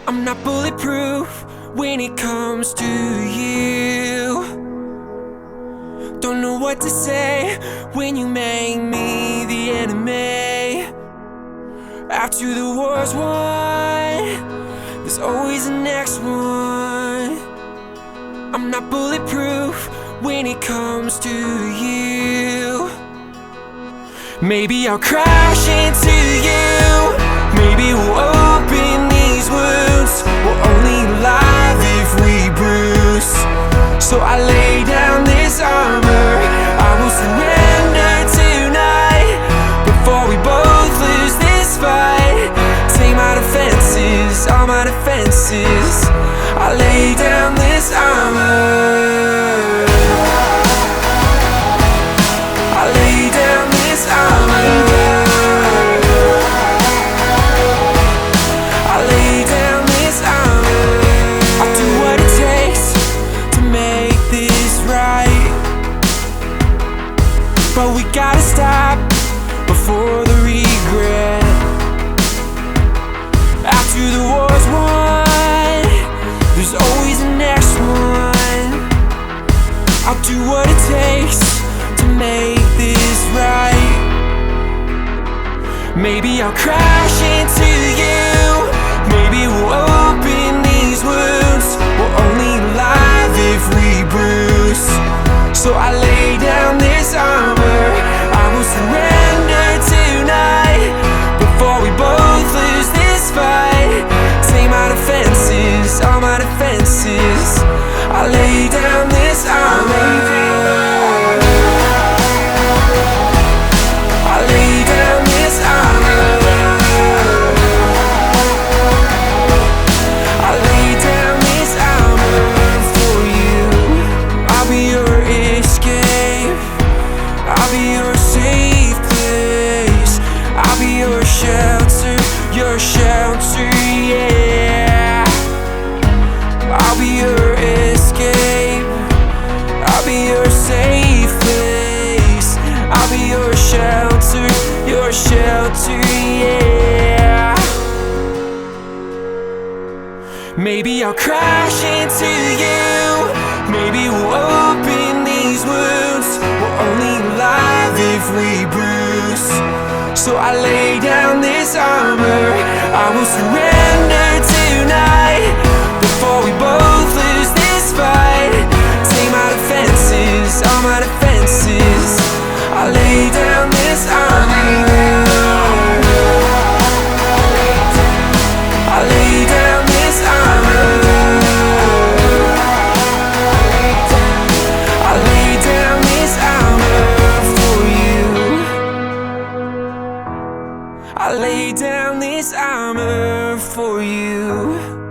I'm not bulletproof when it comes to you. Don't know what to say when you make me the enemy. After the war's won, there's always the next one. I'm not bulletproof when it comes to you. Maybe I'll crash into you. Maybe we'll open these wounds. We're only alive if we bruise. So I lay down this armor. I will surrender tonight before we both lose this fight. Take my defenses, all my defenses. I lay down this armor. I lay down this armor. I lay down this armor. I'll do what it takes to make this right, but we gotta stop before the regret. After the war's won, there's always the next one. I'll do what it takes to make this right. Maybe I'll crash into you. Maybe we'll open these wounds. We're only alive if we bruise. So I lay down this armor. I will surrender tonight before we both lose this fight. Take my defenses, all my defenses. I lay down this armor. I lay down this armor. I lay down this armor for you. I'll be your escape. I'll be your safe place. I'll be your shelter, yeah. I'll be your escape. I'll be your safe place. I'll be your shelter, yeah. Maybe I'll crash into you. Maybe we'll open these wounds. We're only alive if we bruise. So I lay down this armor. I will surrender tonight before we both lose this fight. Take my defenses, all my defenses. I lay down this armor. I lay down this armor. I lay down this armor for you. I lay down this armor for you.